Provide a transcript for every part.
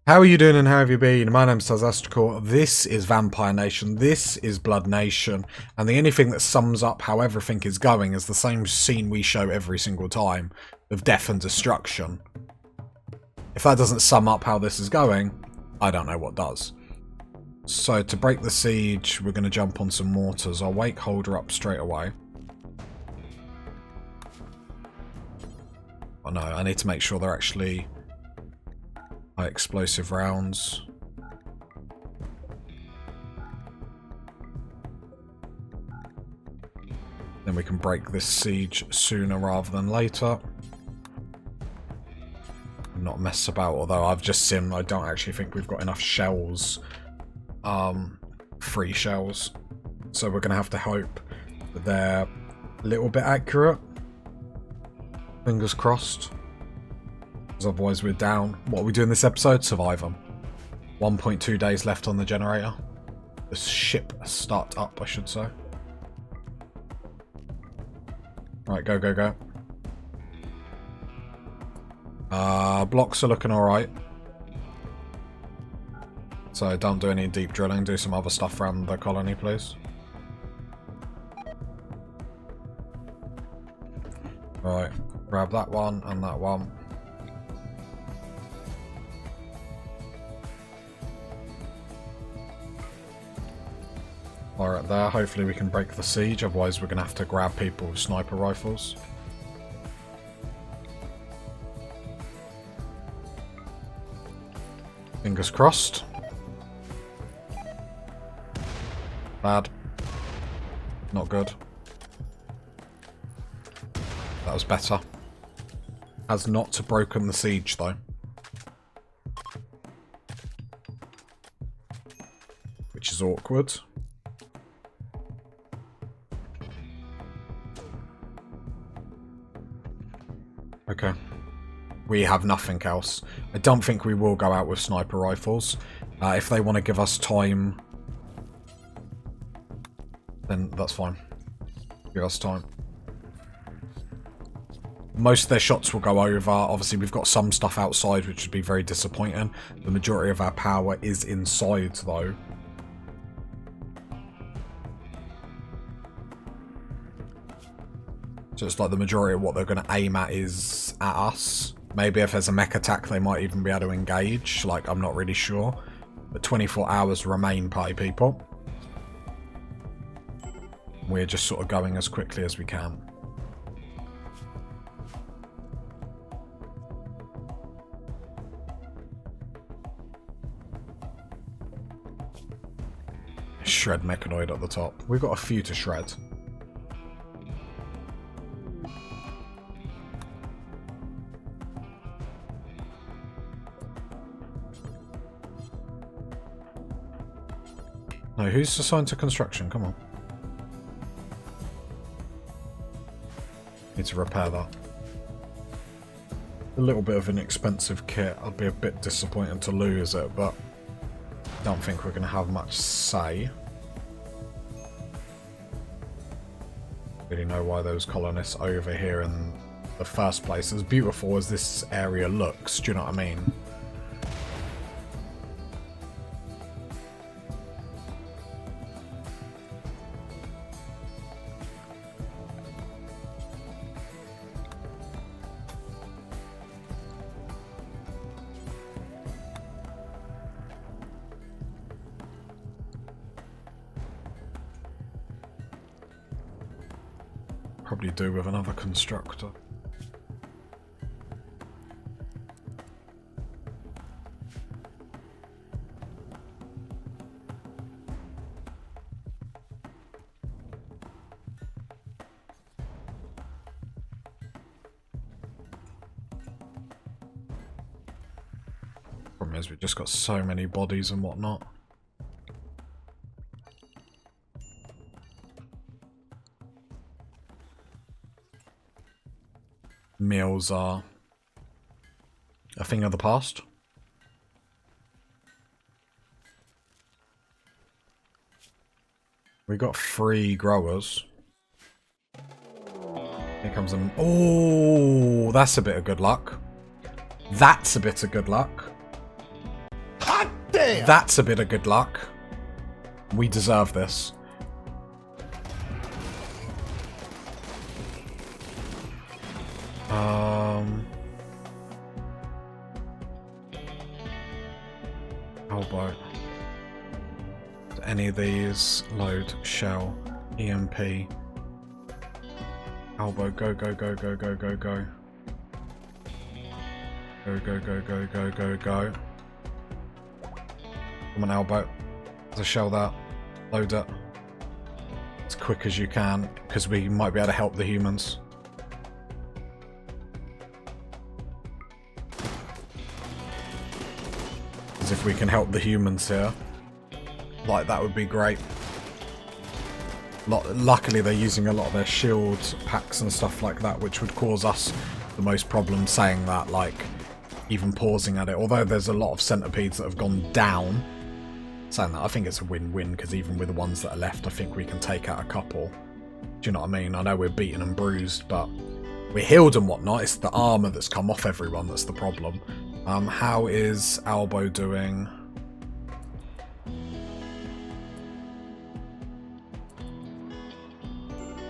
How are you doing and how have you been? My name's Tazastical. This is Vampire Nation. This is Blood Nation. And the only thing that sums up how everything is going is the same scene we show every single time of death and destruction. If that doesn't sum up how this is going, I don't know what does. So to break the siege, we're going to jump on some mortars. I'll wake Holder up straight away. Oh no, I need to make sure they're actually high explosive rounds. Then we can break this siege sooner rather than later. Not mess about, although I've just seen I don't actually think we've got enough shells. Free shells. So we're going to have to hope that they're a little bit accurate. Fingers crossed. Because otherwise we're down. What are we doing this episode? Survive them. 1.2 days left on the generator. The ship start up, I should say. Right, go, go, go. Blocks are looking alright. So don't do any deep drilling, do some other stuff around the colony, please. Right, grab that one and that one. Alright there, hopefully we can break the siege, otherwise we're going to have to grab people with sniper rifles. Fingers crossed. Bad. Not good. That was better. Has not broken the siege though. Which is awkward. Okay. We have nothing else. I don't think we will go out with sniper rifles. If they want to give us time, then that's fine. Give us time. Most of their shots will go over. Obviously, we've got some stuff outside, which would be very disappointing. The majority of our power is inside, though. So it's like the majority of what they're going to aim at is at us. Maybe if there's a mech attack, they might even be able to engage. Like, I'm not really sure. But 24 hours remain, party people. We're just sort of going as quickly as we can. Shred mechanoid at the top. We've got a few to shred. No, who's assigned to construction? Come on. Need to repair that. A little bit of an expensive kit. I'd be a bit disappointed to lose it, but I don't think we're going to have much say. Really know why those colonists over here in the first place. As beautiful as this area looks, do you know what I mean? Probably do with another constructor. Problem is we've just got so many bodies and whatnot. Meals are a thing of the past. We got 3 growers. Here comes them. Oh, that's a bit of good luck. That's a bit of good luck. That's a bit of good luck. We deserve this. Elbow. Any of these load, shell, EMP. Elbow, go, go, go, go, go, go, go. Go, go, go, go, go, go, go. Come on, elbow. There's a shell there. Load it. As quick as you can, because we might be able to help the humans. As if we can help the humans here. Like, that would be great. Luckily, they're using a lot of their shield packs and stuff like that, which would cause us the most problems saying that, like, even pausing at it. Although there's a lot of centipedes that have gone down. Saying that, I think it's a win-win, because even with the ones that are left, I think we can take out a couple. Do you know what I mean? I know we're beaten and bruised, but we're healed and whatnot. It's the armour that's come off everyone that's the problem. How is Elbow doing?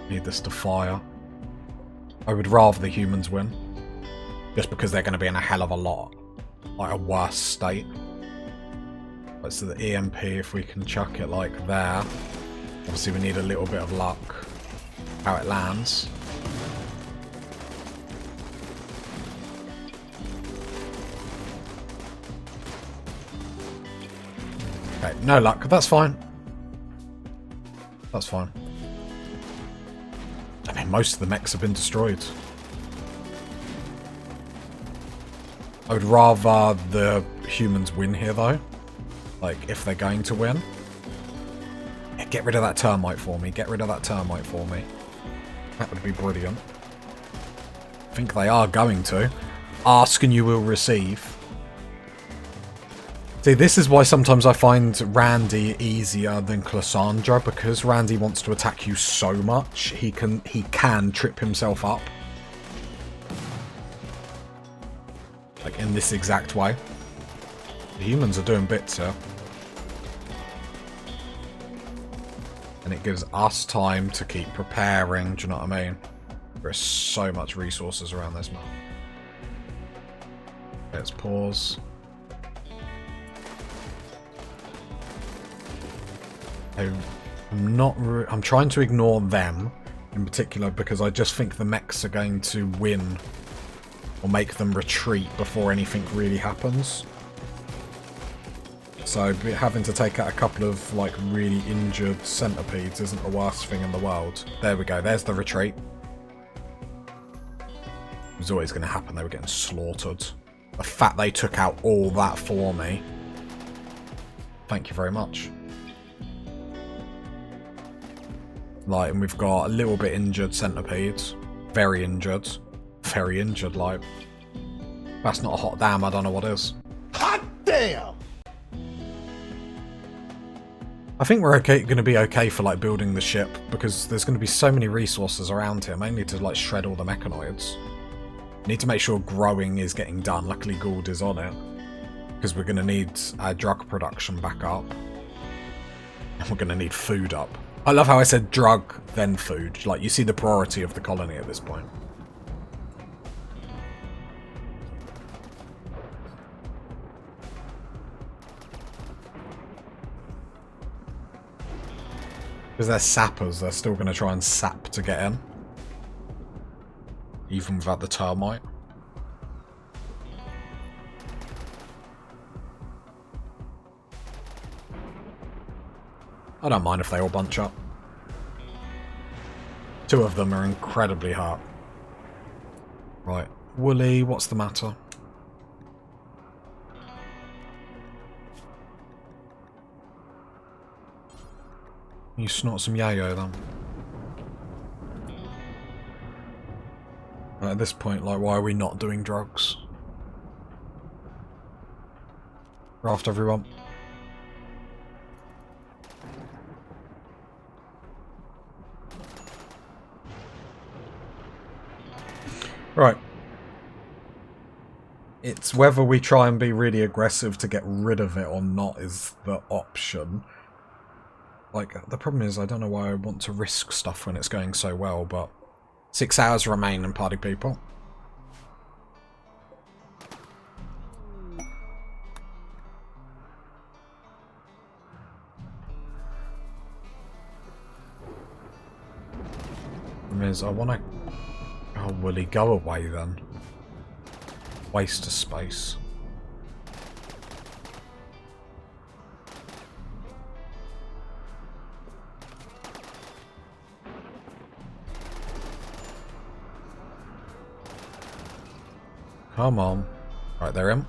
Need this to fire. I would rather the humans win. Just because they're going to be in a hell of a lot. Like a worse state. Right, so the EMP, if we can chuck it like there. Obviously we need a little bit of luck. How it lands. Okay, no luck. That's fine. That's fine. I mean, most of the mechs have been destroyed. I would rather the humans win here, though. Like, if they're going to win. Yeah, get rid of that termite for me. Get rid of that termite for me. That would be brilliant. I think they are going to. Ask and you will receive. See, this is why sometimes I find Randy easier than Cassandra, because Randy wants to attack you so much, he can trip himself up. Like, in this exact way. The humans are doing bits here. And it gives us time to keep preparing, do you know what I mean? There's so much resources around this map. Let's pause. I'm trying to ignore them in particular because I just think the mechs are going to win or make them retreat before anything really happens. So having to take out a couple of like really injured centipedes isn't the worst thing in the world. There we go, there's the retreat. It was always going to happen, they were getting slaughtered. The fact they took out all that for me. Thank you very much. Like, and we've got a little bit injured centipedes. Very injured. Very injured, like. That's not a hot damn, I don't know what is. Hot damn! I think we're going to be okay for, like, building the ship, because there's going to be so many resources around here, mainly to, like, shred all the mechanoids. Need to make sure growing is getting done. Luckily, Gould is on it. Because we're going to need drug production back up. And we're going to need food up. I love how I said drug, then food. Like, you see the priority of the colony at this point. Because they're sappers, they're still going to try and sap to get in. Even without the termite. I don't mind if they all bunch up. Two of them are incredibly hurt. Right. Wooly, what's the matter? You snort some yayo then. At this point, like, why are we not doing drugs? Raft everyone. Right. It's whether we try and be really aggressive to get rid of it or not is the option. Like, the problem is I don't know why I want to risk stuff when it's going so well, but 6 hours remain in party people. Is I want to... Oh, will he go away then? Waste of space. Come on. Right, they're in.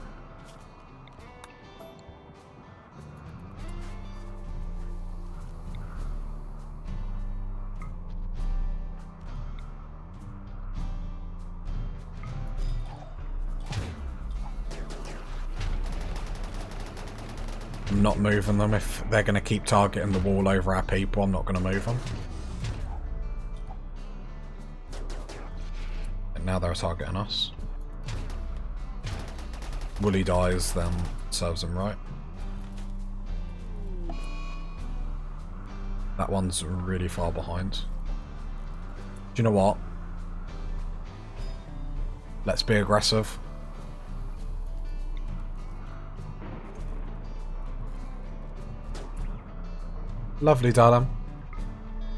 I'm not moving them. If they're going to keep targeting the wall over our people, I'm not going to move them. And now they're targeting us. Wooly dies, then serves him right. That one's really far behind. Do you know what? Let's be aggressive. Lovely, darling.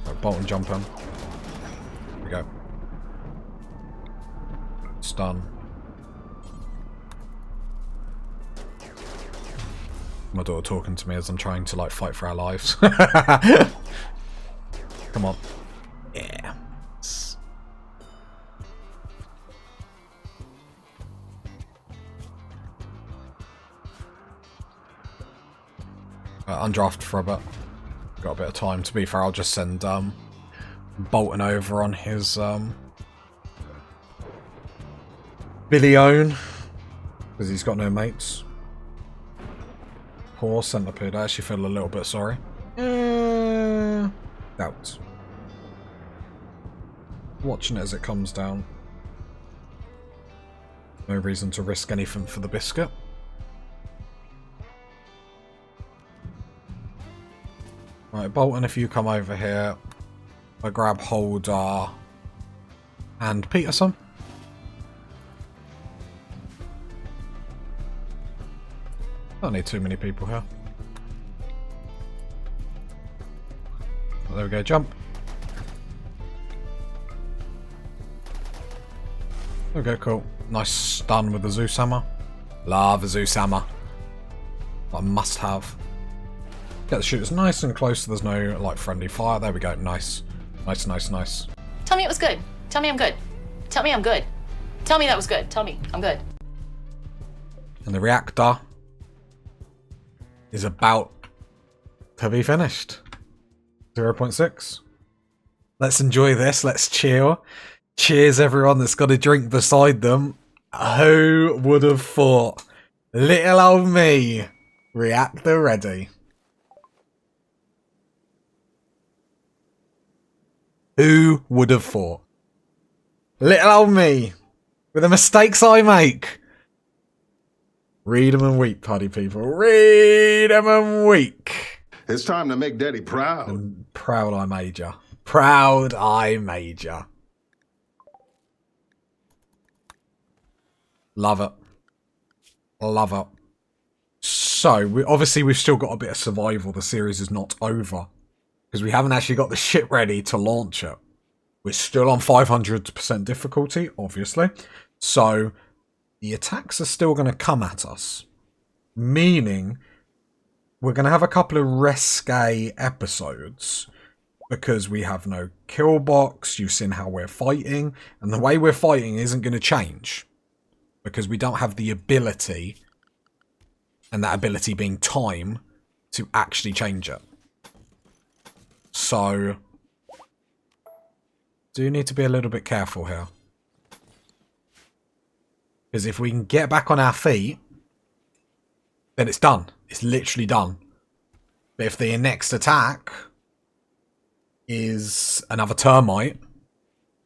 Right, bolt and jump him. There we go. Stun. My daughter talking to me as I'm trying to, like, fight for our lives. Come on. Yeah. Undraft for a bit. Got a bit of time. To be fair, I'll just send Bolton over on his Billy Own, because he's got no mates. Poor centipede. I actually feel a little bit sorry. Doubt. Watching it as it comes down. No reason to risk anything for the biscuit. Right, Bolton, if you come over here, I grab Holder and Peterson. Don't need too many people here. There we go, jump. Okay, cool. Nice stun with the Zeus hammer. Love the Zeus hammer. I must have. Get the shooters nice and close so there's no, like, friendly fire. There we go. Nice. Nice, nice, nice. Tell me it was good. Tell me I'm good. Tell me I'm good. Tell me that was good. Tell me I'm good. And the reactor is about to be finished. 0.6. Let's enjoy this. Let's chill. Cheers, everyone that's got a drink beside them. Who would have thought? Little old me. Reactor ready. Who would have thought? Little old me. With the mistakes I make. Read 'em and weep, party people. Read 'em and weep. It's time to make Daddy proud. And proud I made ya. Proud I made ya. Love it. Love it. So, we've still got a bit of survival. The series is not over. Because we haven't actually got the shit ready to launch it. We're still on 500% difficulty, obviously. So, the attacks are still going to come at us. Meaning, we're going to have a couple of risque episodes. Because we have no kill box. You've seen how we're fighting. And the way we're fighting isn't going to change. Because we don't have the ability, and that ability being time, to actually change it. So, do need to be a little bit careful here. Because if we can get back on our feet, then it's done. It's literally done. But if the next attack is another termite,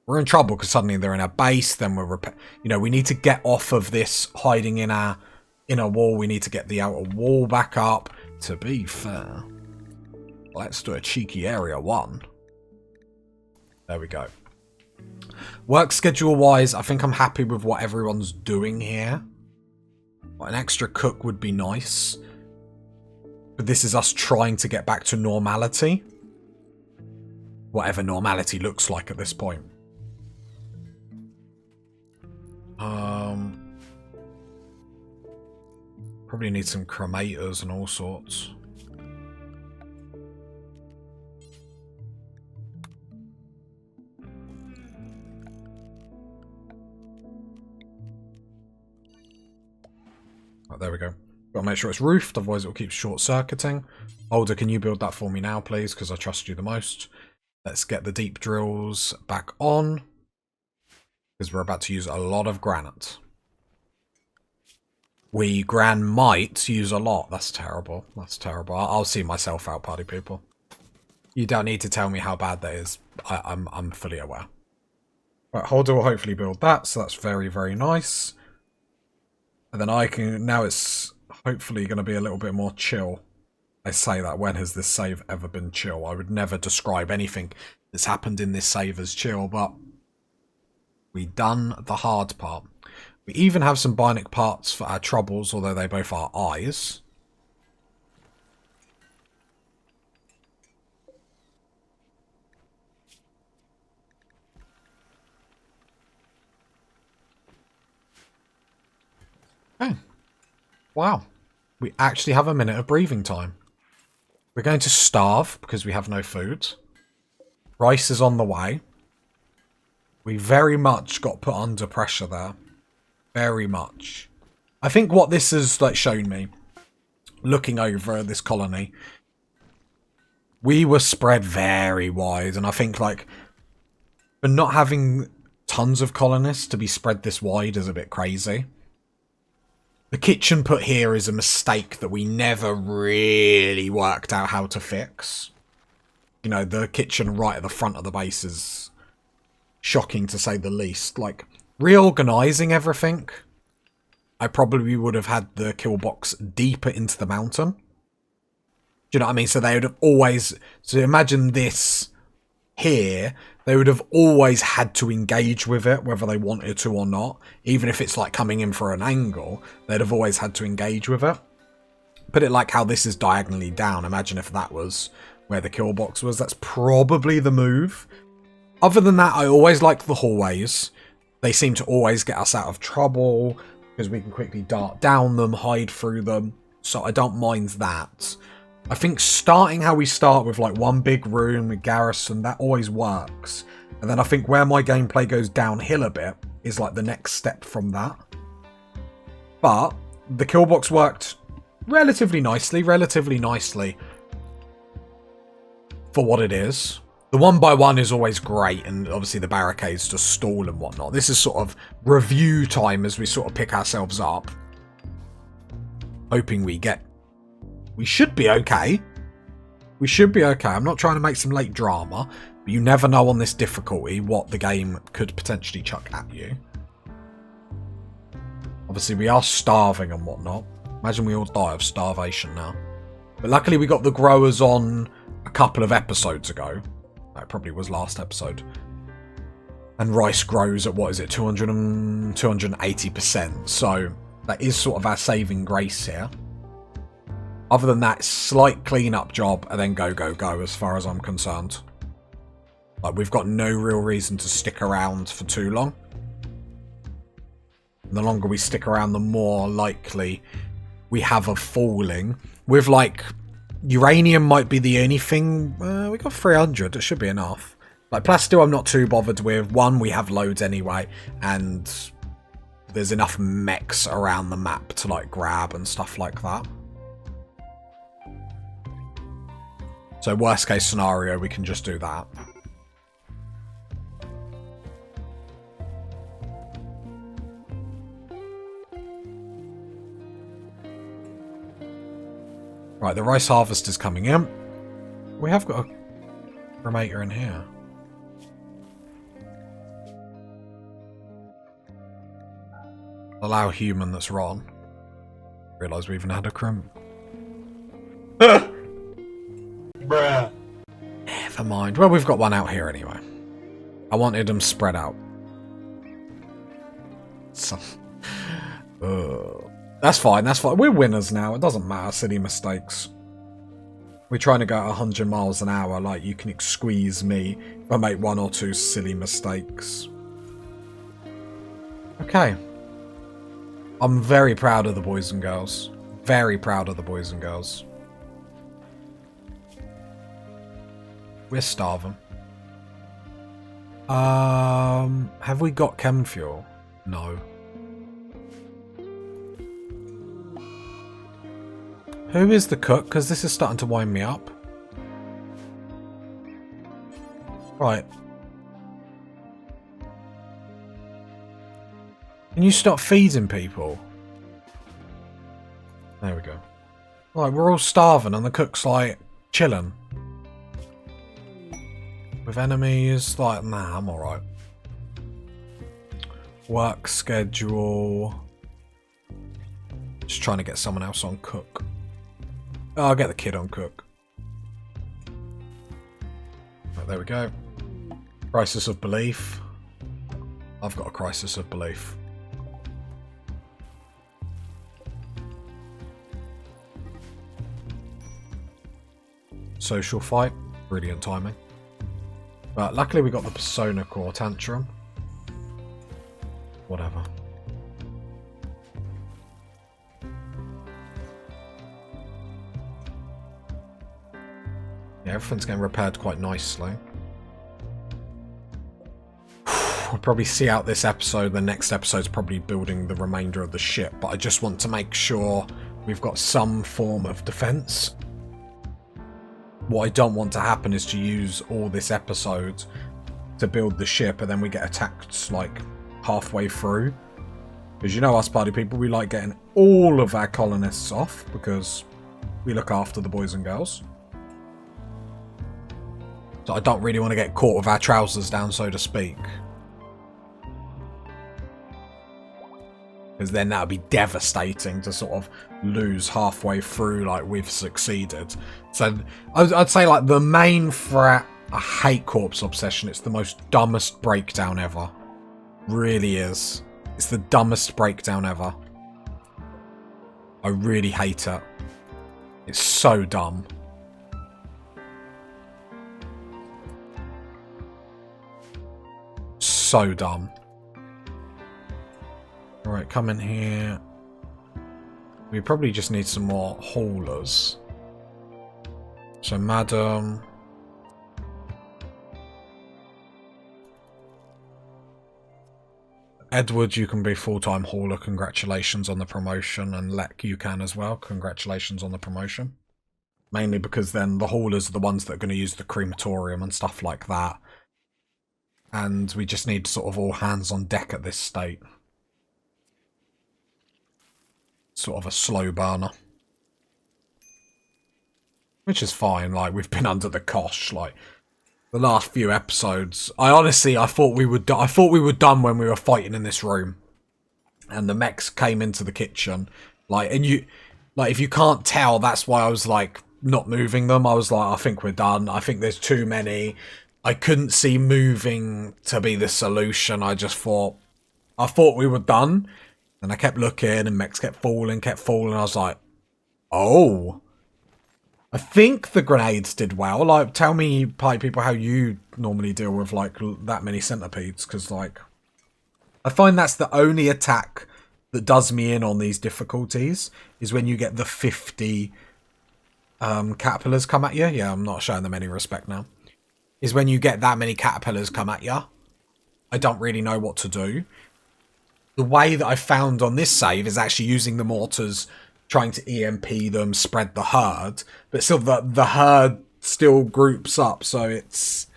we're in trouble because suddenly they're in our base. Then we're, you know, we need to get off of this hiding in our inner wall. We need to get the outer wall back up. To be fair, let's do a cheeky area 1. There we go. Work schedule wise, I think I'm happy with what everyone's doing here. An extra cook would be nice. But this is us trying to get back to normality. Whatever normality looks like at this point. Probably need some cremators and all sorts. Oh, there we go. Gotta make sure it's roofed, otherwise it'll keep short-circuiting. Older, can you build that for me now, please? Because I trust you the most. Let's get the deep drills back on. Because we're about to use a lot of granite. We might use a lot. That's terrible. That's terrible. I'll see myself out, party people. You don't need to tell me how bad that is. I'm fully aware. Right, Holder will hopefully build that, so that's very, very nice. And then I can... Now it's hopefully going to be a little bit more chill. I say that, when has this save ever been chill? I would never describe anything that's happened in this save as chill, but... we done the hard part. We even have some bionic parts for our troubles, although they both are eyes. Oh. Wow. We actually have a minute of breathing time. We're going to starve because we have no food. Rice is on the way. We very much got put under pressure there. Very much. I think what this has shown me, looking over this colony, we were spread very wide, and I think for not having tons of colonists to be spread this wide is a bit crazy. The kitchen put here is a mistake that we never really worked out how to fix. You know, the kitchen right at the front of the base is shocking to say the least. Reorganizing everything, I probably would have had the kill box deeper into the mountain. Do you know what I mean? So they would have always... So imagine this here. They would have always had to engage with it, whether they wanted to or not. Even if it's coming in for an angle, they'd have always had to engage with it. Put it like how this is diagonally down. Imagine if that was where the kill box was. That's probably the move. Other than that, I always like the hallways. They seem to always get us out of trouble because we can quickly dart down them, hide through them. So I don't mind that. I think starting how we start with one big room, a garrison, that always works. And then I think where my gameplay goes downhill a bit is the next step from that. But the kill box worked relatively nicely for what it is. The 1x1 is always great, and obviously the barricades to stall and whatnot. This is sort of review time as we sort of pick ourselves up. Hoping we should be okay. We should be okay. I'm not trying to make some late drama, but you never know on this difficulty what the game could potentially chuck at you. Obviously we are starving and whatnot. Imagine we all die of starvation now. But luckily we got the growers on a couple of episodes ago. That probably was last episode. And rice grows at, 280%. So that is sort of our saving grace here. Other than that, slight clean-up job and then go, go, go as far as I'm concerned. We've got no real reason to stick around for too long. And the longer we stick around, the more likely we have of falling. With uranium might be the only thing. We got 300. It should be enough. Plasteel I'm not too bothered with. One, we have loads anyway. And there's enough mechs around the map to grab and stuff like that. So worst case scenario, we can just do that. Right, the rice harvest is coming in. We have got a cremator in here. Allow human that's wrong. Realise we even had a crimp. Bruh. Never mind. Well, we've got one out here anyway. I wanted them spread out. So, that's fine, that's fine. We're winners now. It doesn't matter, silly mistakes. We're trying to go at 100 miles an hour. Like, you can squeeze me if I make one or two silly mistakes. Okay. I'm very proud of the boys and girls. Very proud of the boys and girls. We're starving. Have we got chem fuel? No. Who is the cook? Because this is starting to wind me up. Right. Can you stop feeding people? There we go. Right, we're all starving and the cook's like chilling. With enemies, like, nah, I'm alright. Work schedule. Just trying to get someone else on cook. Oh, I'll get the kid on cook. Right, there we go. Crisis of belief. I've got a crisis of belief. Social fight. Brilliant timing. But luckily we got the persona core tantrum. Whatever. Yeah, everything's getting repaired quite nicely. We'll probably see out this episode. The next episode's probably building the remainder of the ship, but I just want to make sure we've got some form of defense. What I don't want to happen is to use all this episode to build the ship and then we get attacked like halfway through. Because you know us party people, we like getting all of our colonists off because we look after the boys and girls. So I don't really want to get caught with our trousers down, so to speak. Because then that would be devastating to sort of lose halfway through like we've succeeded. So I'd say like the main threat, I hate corpse obsession. It's the most dumbest breakdown ever. Really is. It's the dumbest breakdown ever. I really hate it. It's so dumb. So dumb. Alright, come in here. We probably just need some more haulers. So, madam. Edward, you can be full-time hauler. Congratulations on the promotion. And Lek, you can as well. Congratulations on the promotion. Mainly because then the haulers are the ones that are going to use the crematorium and stuff like that. And we just need sort of all hands on deck at this state. Sort of a slow burner. Which is fine, like, we've been under the cosh, like, the last few episodes. I thought we were done when we were fighting in this room. And the mechs came into the kitchen. Like, and you, like, if you can't tell, that's why I was, like, not moving them. I was like, I think we're done. I think there's too many. I couldn't see moving to be the solution. I thought we were done. And I kept looking and mechs kept falling. I was like, oh. I think the grenades did well. Like, tell me, pipe people, how you normally deal with, like, that many centipedes. Because, like, I find that's the only attack that does me in on these difficulties. Is when you get the 50 caterpillars come at you. Yeah, I'm not showing them any respect now. Is when you get that many caterpillars come at you. I don't really know what to do. The way that I found on this save is actually using the mortars, trying to EMP them, spread the herd, but still the herd still groups up, so it's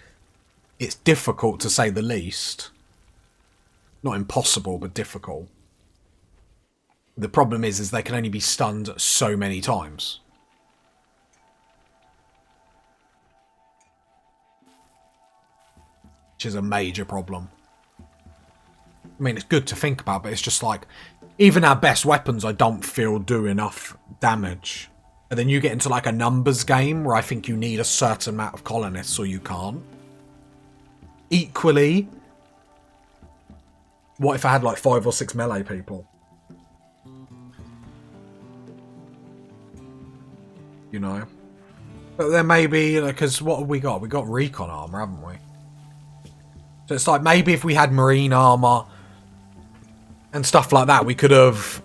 difficult to say the least. Not impossible, but difficult. The problem is they can only be stunned so many times. Which is a major problem. I mean, it's good to think about, but it's just like, even our best weapons I don't feel do enough damage. And then you get into like a numbers game where I think you need a certain amount of colonists or you can't. Equally, what if I had like 5 or 6 melee people? You know? But then maybe, because what have we got? We got recon armor, haven't we? So it's like maybe if we had marine armor and stuff like that, we could have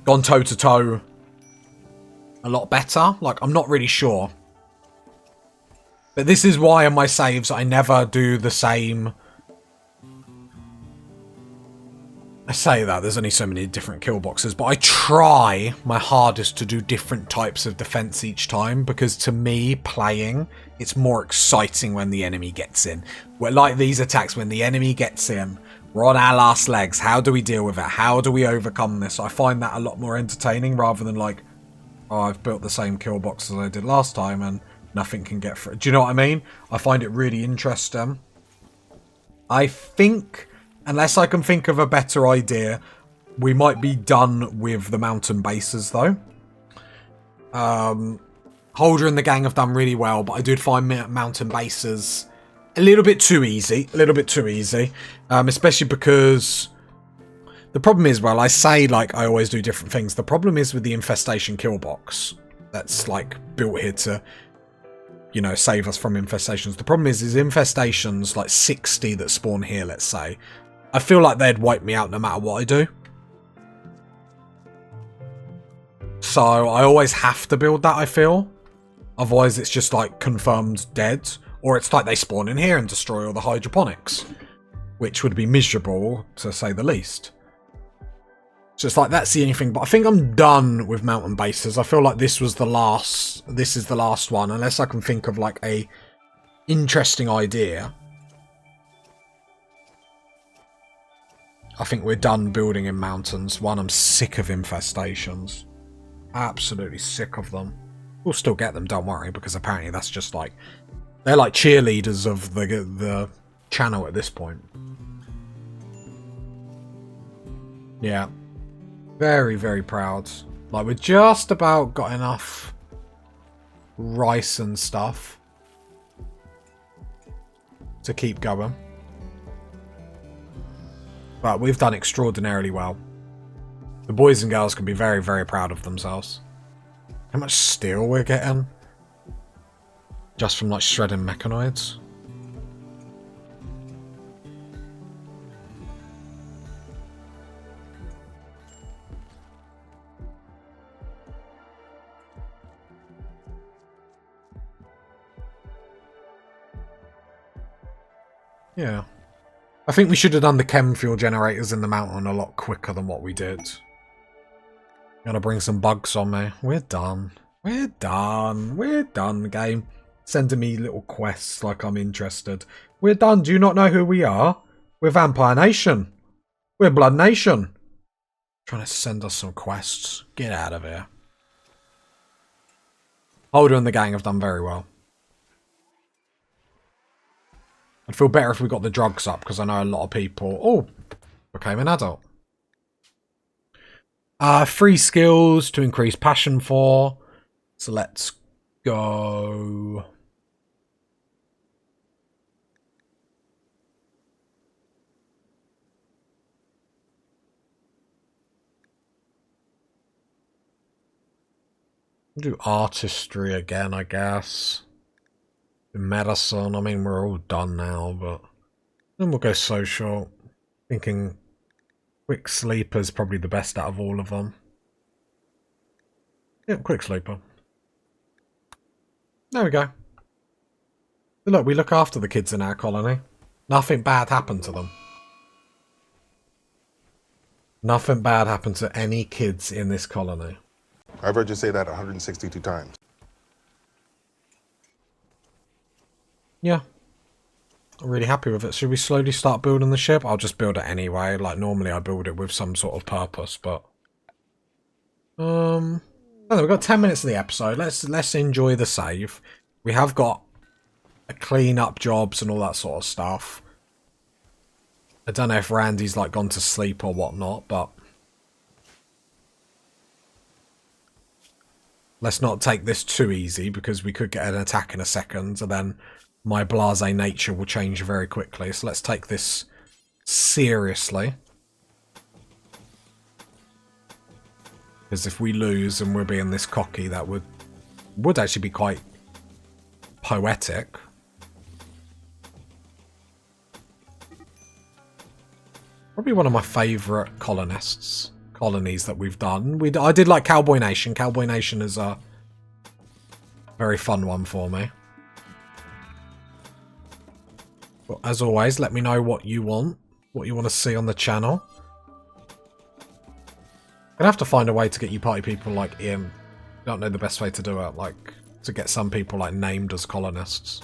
gone toe to toe a lot better. Like, I'm not really sure. But this is why on my saves I never do the same. I say that, there's only so many different kill boxes, but I try my hardest to do different types of defense each time, because to me, playing, it's more exciting when the enemy gets in. We're like these attacks, when the enemy gets in, we're on our last legs. How do we deal with it? How do we overcome this? I find that a lot more entertaining rather than like, oh, I've built the same kill box as I did last time and nothing can get through. Do you know what I mean? I find it really interesting. I think, unless I can think of a better idea, we might be done with the mountain bases though. Holder and the gang have done really well, but I did find mountain bases a little bit too easy. Especially because the problem is, well, I say like I always do different things. The problem is with the infestation kill box that's like built here to, you know, save us from infestations. The problem is infestations like 60 that spawn here, let's say. I feel like they'd wipe me out no matter what I do. So I always have to build that, I feel. Otherwise it's just like confirmed dead. Or it's like they spawn in here and destroy all the hydroponics. Which would be miserable, to say the least. So it's like that's the only thing. But I think I'm done with mountain bases. I feel like this is the last one. Unless I can think of like a interesting idea. I think we're done building in mountains. One, I'm sick of infestations. Absolutely sick of them. We'll still get them, don't worry, because apparently that's just like... They're like cheerleaders of the channel at this point. Yeah. Very, very proud. Like, we're just about got enough rice and stuff to keep going. But we've done extraordinarily well. The boys and girls can be very, very proud of themselves. How much steel we're getting? Just from like shredding mechanoids. Yeah. I think we should have done the chem fuel generators in the mountain a lot quicker than what we did. Gotta bring some bugs on me. We're done. We're done. We're done, game. Sending me little quests like I'm interested. We're done. Do you not know who we are? We're Vampire Nation. We're Blood Nation. Trying to send us some quests. Get out of here. Holder and the gang have done very well. I'd feel better if we got the drugs up, because I know a lot of people... Oh, became an adult. 3 skills to increase passion for. So let's go... do artistry again, I guess. Medicine, I mean, we're all done now, but then we'll go social. Thinking quick sleeper is probably the best out of all of them. Yeah, quick sleeper. There we go. Look, we look after the kids in our colony. Nothing bad happened to them. Nothing bad happened to any kids in this colony. I've heard you say that 162 times. Yeah. I'm really happy with it. Should we slowly start building the ship? I'll just build it anyway. Like, normally I build it with some sort of purpose, but... Oh, we've got 10 minutes of the episode. Let's enjoy the save. We have got a clean up jobs and all that sort of stuff. I don't know if Randy's, like, gone to sleep or whatnot, but let's not take this too easy, because we could get an attack in a second, and then my blasé nature will change very quickly. So let's take this seriously. Because if we lose and we're being this cocky, that would actually be quite poetic. Probably one of my favourite colonies that we've done. I did like Cowboy Nation. Cowboy Nation is a very fun one for me. But as always, let me know what you want to see on the channel. I'm gonna have to find a way to get you party people like in. Don't know the best way to do it, like to get some people like named as colonists.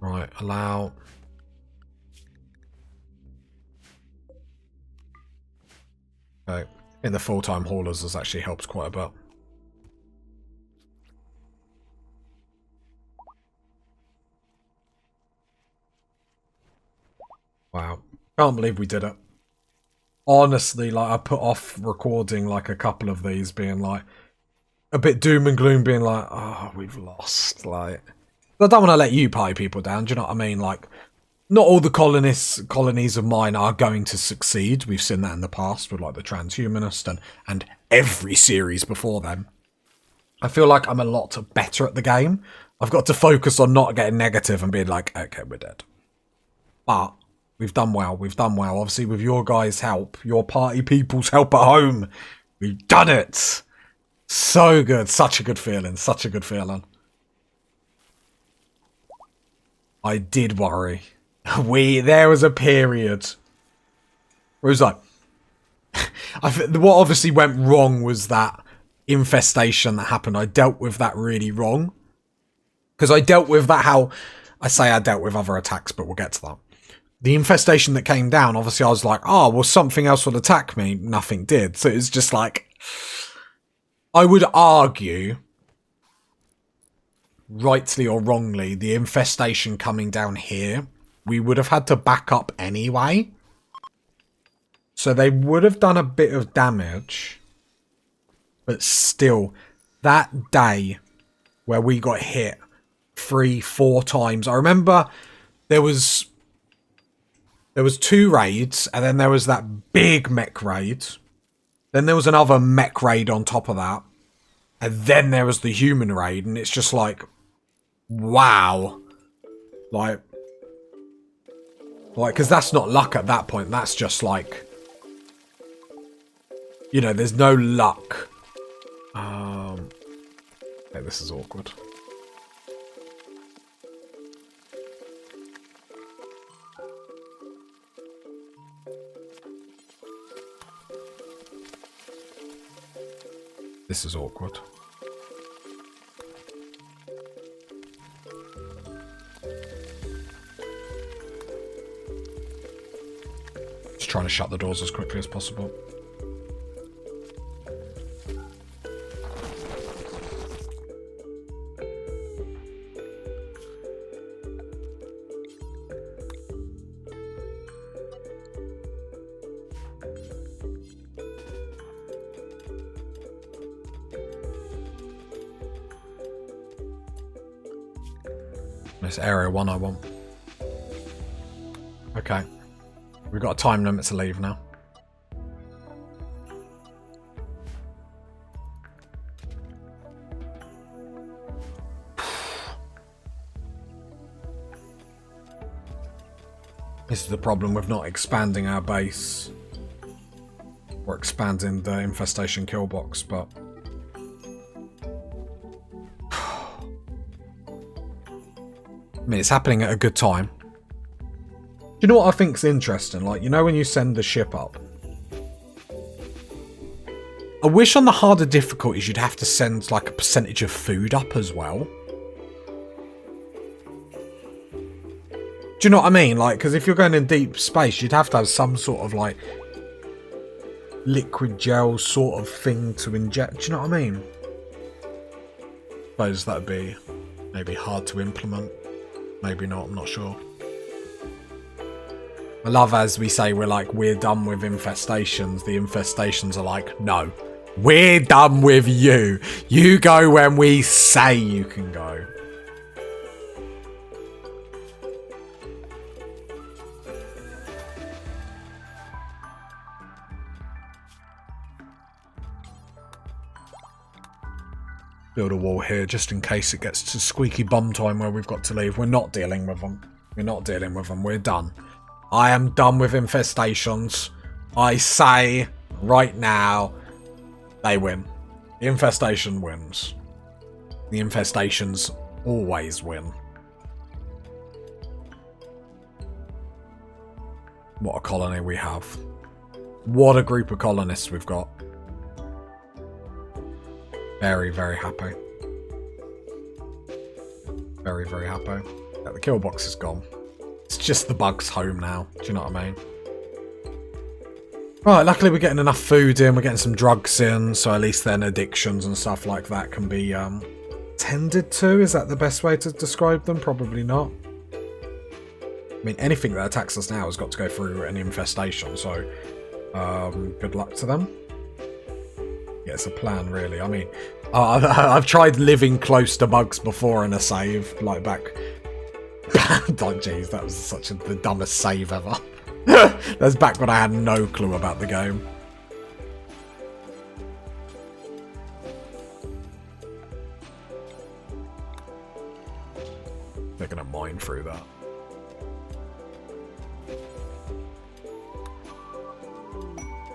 Right, allow. Okay, in the full-time haulers has actually helped quite a bit. Wow. Can't believe we did it. Honestly, like, I put off recording, like, a couple of these being, like, a bit doom and gloom, being like, oh, we've lost, like... I don't want to let you party people down, do you know what I mean? Like, not all the colonies of mine are going to succeed. We've seen that in the past with, like, the Transhumanist and every series before them. I feel like I'm a lot better at the game. I've got to focus on not getting negative and being like, okay, we're dead. But... we've done well. We've done well. Obviously, with your guys' help, your party people's help at home, we've done it. So good. Such a good feeling. Such a good feeling. I did worry. There was a period where it was like, what obviously went wrong was that infestation that happened. I dealt with that really wrong. Because I dealt with that how, I say I dealt with other attacks, but we'll get to that. The infestation that came down, obviously I was like, oh, well, something else will attack me. Nothing did. So it's just like, I would argue, rightly or wrongly, the infestation coming down here, we would have had to back up anyway. So they would have done a bit of damage. But still, that day where we got hit 3-4 times, I remember there was 2 raids, and then there was that big mech raid. Then there was another mech raid on top of that. And then there was the human raid, and it's just like, wow. Like, because that's not luck at that point. That's just like, you know, there's no luck. Okay, this is awkward. This is awkward. Just trying to shut the doors as quickly as possible. It's area 1 I want. Okay. We've got a time limit to leave now. This is the problem with not expanding our base. Or expanding the infestation kill box, but... I mean, it's happening at a good time. Do you know what I think's interesting? Like, you know when you send the ship up? I wish on the harder difficulties you'd have to send, like, a percentage of food up as well. Do you know what I mean? Like, because if you're going in deep space, you'd have to have some sort of, like, liquid gel sort of thing to inject. Do you know what I mean? I suppose that'd be maybe hard to implement. Maybe not, I'm not sure. I love as we say we're done with infestations. The infestations are like, no, we're done with you. You go when we say you can go. Build a wall here just in case it gets to squeaky bum time where we've got to leave. We're not dealing with them. We're not dealing with them. We're done. I am done with infestations. I say right now, they win. The infestation wins. The infestations always win. What a colony we have. What a group of colonists we've got. Very, very happy. Very, very happy. Yeah, the kill box is gone. It's just the bugs home now. Do you know what I mean? Right, luckily we're getting enough food in. We're getting some drugs in. So at least then addictions and stuff like that can be tended to. Is that the best way to describe them? Probably not. I mean, anything that attacks us now has got to go through an infestation. So good luck to them. Yeah, it's a plan, really. I mean, I've tried living close to bugs before in a save, like back. Oh, jeez, that was the dumbest save ever. That's back when I had no clue about the game. They're gonna mine through that.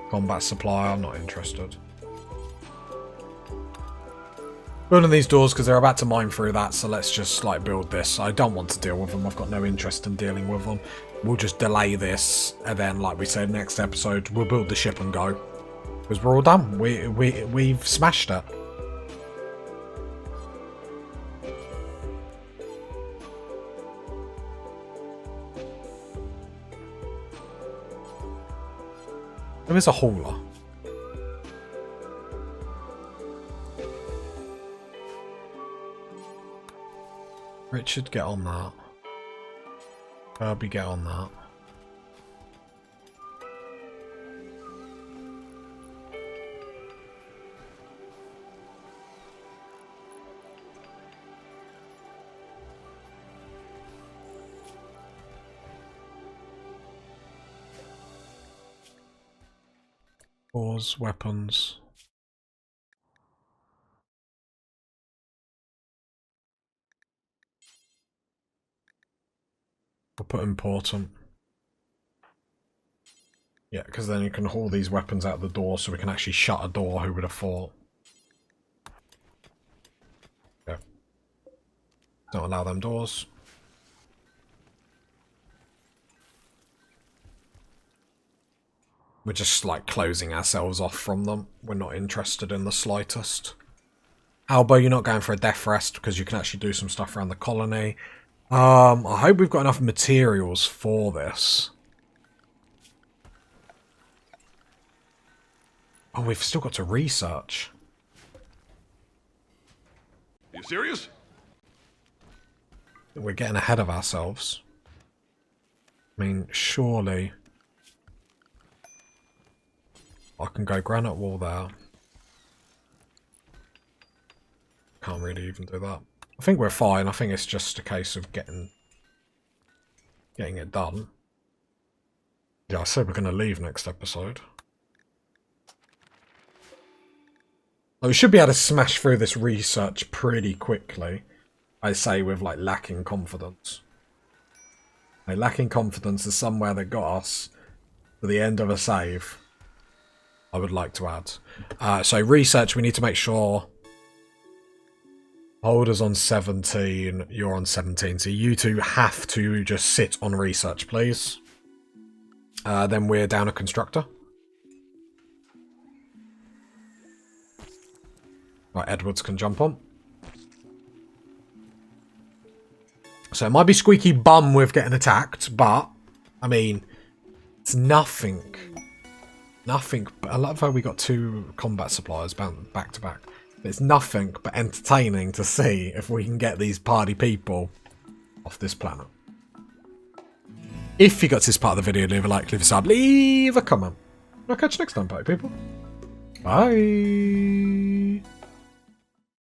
Combat supply, I'm not interested. Building these doors because they're about to mine through that, so let's just build this. I don't want to deal with them. I've got no interest in dealing with them. We'll just delay this, and then, like we said, next episode we'll build the ship and go because we're all done. We've smashed it. There is a hauler. Richard, get on that. Kirby, get on that. Pause, weapons. We'll put important. Yeah, because then you can haul these weapons out the door so we can actually shut a door. Who would have thought? Yeah. Don't allow them doors. We're just closing ourselves off from them. We're not interested in the slightest. Albo, you're not going for a death rest because you can actually do some stuff around the colony. I hope we've got enough materials for this. Oh, we've still got to research. You serious? We're getting ahead of ourselves. I mean, surely I can go granite wall there. Can't really even do that. I think we're fine. I think it's just a case of getting it done. Yeah, I said we're going to leave next episode. Oh, we should be able to smash through this research pretty quickly. I say with lacking confidence. Lacking confidence is somewhere that got us to the end of a save. I would like to add. So research, we need to make sure Holder's on 17, you're on 17. So you two have to just sit on research, please. Then we're down a constructor. Right, Edwards can jump on. So it might be squeaky bum with getting attacked, but, I mean, it's nothing. Nothing. I love how we got 2 combat suppliers back to back. It's nothing but entertaining to see if we can get these party people off this planet. If you got to this part of the video, leave a like, leave a sub, leave a comment. I'll catch you next time, party people. Bye.